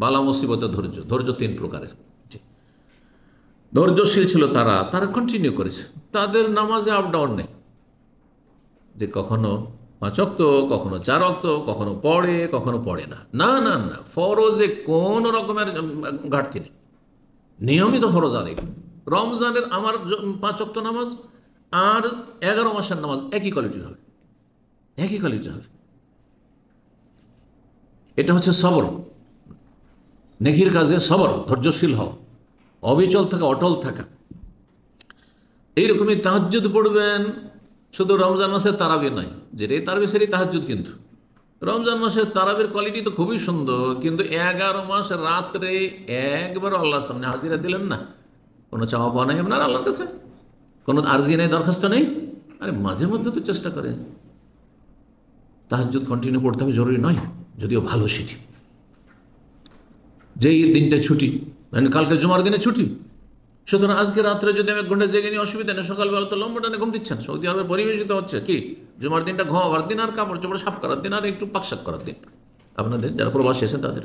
বালা মুসিবতে ধৈর্য, ধৈর্য তিন প্রকারের। ধৈর্যশীল ছিল তারা, তারা কন্টিনিউ করেছে, তাদের নামাজে আপ ডাউন নেই, যে কখনো 5 ওয়াক্ত, কখনো 4 ওয়াক্ত, কখনো পড়ে কখনো পড়ে না, না না না, ফরজে কোন রকমের ঘাটতি নেই, নিয়মিত ফরজ আদায় করে। রমজানের আমার 5 ওয়াক্ত নামাজ আর 11 মাসের নামাজ একই কোয়ালিটির হবে, একই কোয়ালিটির হবে। এটা হচ্ছে সবর, নেকির কাজে সবর, ধৈর্যশীল হওয়া, অবিচল থাকা, অটল থাকা। এইরকমই তাহাজ্জুদ পড়বেন, শুধু রমজান মাসের তারাবি নয়, যেটাই তারাবি সেটাই তাহাজ্জুদ। কিন্তু রমজান মাসের তারাবির কোয়ালিটি তো খুবই সুন্দর, কিন্তু 11 মাস রাত্রে একবার আল্লাহর সামনে হাজিরা দিলেন না, কোনো চাওয়া পাওয়া নেই আপনার আল্লাহর কাছে, কোনো আরজি নেই, দরখাস্ত নেই, আরে মাঝে মধ্যে তো চেষ্টা করেন। তাহাজ্জুদ কন্টিনিউ পড়তে হবে জরুরি নয়, যদিও ভালো সেটি। যেই দিনটা ছুটি, মানে কালকে জুমার দিনে ছুটি, সুতরাং আজকে রাত্রে যদি আমি 1 ঘন্টা জেগে নিই অসুবিধা নেই, সকালবেলা তো লম্বা টানে ঘুম দিচ্ছেন। সৌদি আরবে পরিবেশিত হচ্ছে কি, জুমার দিনটা ঘুমাবার দিন, আর কাপড় চোপড় সাফ করার দিন, আর একটু পাকসাপ করার দিন। আপনাদের যারা প্রবাসী আছেন তাদের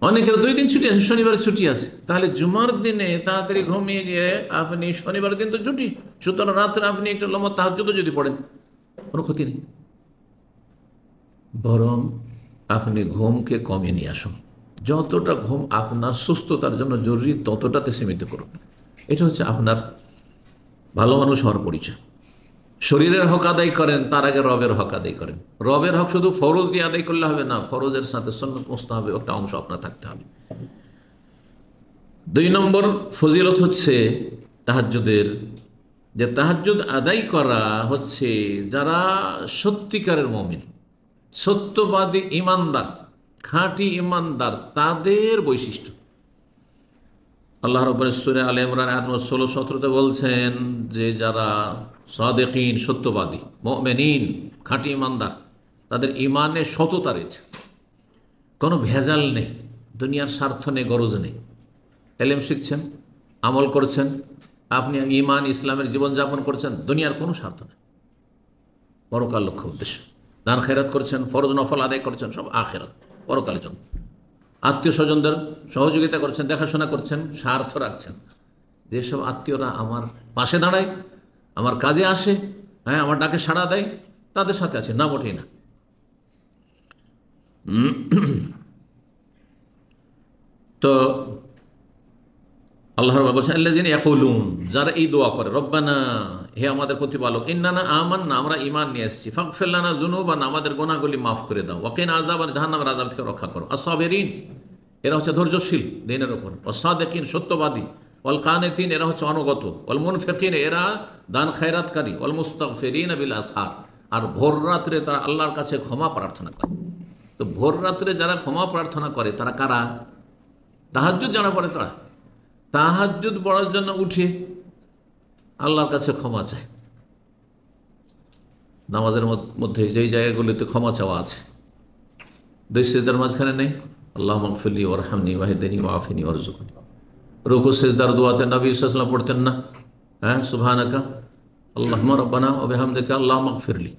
অনেকের 2 দিন ছুটি আছে, শনিবার ছুটি আছে, তাহলে জুমার দিনে তাড়াতাড়ি ঘুমিয়ে গিয়ে আপনি শনিবার দিন তো ছুটি, সুতরাং রাত্রে আপনি একটু লম্বা তাহাজ্জুদও যদি পড়েন কোনো ক্ষতি নেই, বরং আপনি ঘুমকে কমিয়ে নিয়ে আসুন। যতটা ঘুম আপনার সুস্থতার জন্য জরুরি ততটাতে সীমিত করুন। এটা হচ্ছে আপনার ভালো মানুষ হওয়ার পরিচয়। শরীরের হক আদায় করেন, তার আগে রবের হক আদায় করেন। রবের হক শুধু ফরজ দিয়ে আদায় করলে হবে না, ফরজের সাথে সুন্নত মুস্তাহাবের একটা অংশ আপনার থাকতে হবে। 2 নম্বর ফজিলত হচ্ছে তাহাজ্জুদের, যে তাহাজ্জুদ আদায় করা হচ্ছে যারা সত্যিকারের মুমিন, সত্যবাদী ইমানদার, খাঁটি ইমানদার, তাদের বৈশিষ্ট্য। আল্লাহ রাব্বুল সূরা আলে ইমরান আয়াত 16-17 বলছেন যে যারা সাদিকিন, সত্যবাদী, মুমিনিন, খাঁটি ইমানদার, তাদের ইমানে সততা রয়েছে, কোনো ভেজাল নেই, দুনিয়ার স্বার্থ নেই, গরজ নেই। এলেম শিখছেন, আমল করছেন, আপনি ইমান ইসলামের জীবনযাপন করছেন, দুনিয়ার কোনো স্বার্থ নেই, পরকাল লক্ষ্য উদ্দেশ্য। দান খেরাত করছেন, ফরজ নফল আদায় করছেন, সব আখেরাত, পরকালের জন্য। আত্মীয় স্বজনদের সহযোগিতা করছেন, দেখাশোনা করছেন, স্বার্থ রাখছেন। যেসব আত্মীয়রা আমার পাশে দাঁড়ায়, আমার কাজে আসে, হ্যাঁ, আমার ডাকে সাড়া দেয়, তাদের সাথে আছে, না মোটেই না। তো আল্লাহ রাব্বুল বলছেন আল্লাযীনা ইয়াকুলুন, যারা এই দোয়া করে, রব্বানা, হে আমাদের প্রতিপালক, ইন্নানা আমান্না, আমরা ঈমান নিয়ে এসেছি, ফাগফির লানা যুনুবানা, আমাদের গুনাহগুলি মাফ করে দাও, ওয়া কিনা আযাবান, জাহান্নামের আযাব থেকে রক্ষা করো, আস-সাবিরিন, এরা হচ্ছে ধৈর্যশীল দিনের উপর, ওয়াস-সাদিকিন, সত্যবাদী, ওয়াল কানিতিন, এরা হচ্ছে অনুগত, ওয়াল মুনফিকিন, এরা দান খায়রাতকারী, ওয়াল মুস্তাগফিরিনা বিল আসহার, আর ভোর রাত্রে তারা আল্লাহর কাছে ক্ষমা প্রার্থনা করে। তো ভোর রাত্রে যারা ক্ষমা প্রার্থনা করে তারা কারা? তাহাজ্জুদ যারা পড়ে তারা। তাহাজ্জুদ পড়ার জন্য উঠে আল্লাহর কাছে ক্ষমা চায়। নামাজের মধ্যে যেই জায়গাগুলিতে ক্ষমা চাওয়া আছে, 2 সিজদার মাঝখানে নেই, আল্লাহ মাগফিরলি ওয়ারহামনি ওয়াহদিনি ওয়াআফিনি ওয়ারযুকনি। রুকু সিজদার দোয়াতে নবী সাল্লাল্লাহু আলাইহি ওয়াসাল্লাম পড়তেন না, হ্যাঁ, সুবহানাকা আল্লাহুম্মা রাব্বানা ওয়া বিহামদিকা আল্লাহুম্মা মাগফিরলি।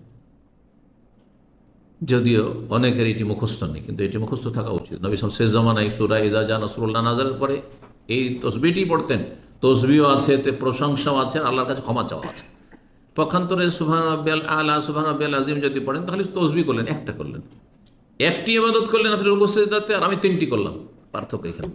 যদিও অনেকের এটি মুখস্থ নেই, কিন্তু এটি মুখস্থ থাকা উচিত। নবী সাল্লাল্লাহু আলাইহি ওয়াসাল্লাম শেষ জামানায় সূরা ইযা জা নাসরুল্লাহ নাযিলের পরে এই তসবিহটি পড়তেন। তসবিহও আছে, এতে প্রশংসাও আছে, আল্লাহর কাছে ক্ষমা চাওয়া আছে। পক্ষান্তরে সুবহান রাব্বিয়াল আলা, সুবহান রাব্বিয়াল আযীম যদি পড়েন তাহলে তসবিহ করলেন, একটা করলেন, একটি ইবাদত করলেন আপনি রুকু সিজদাতে, আর আমি 3টি করলাম, পার্থক্য এখানে।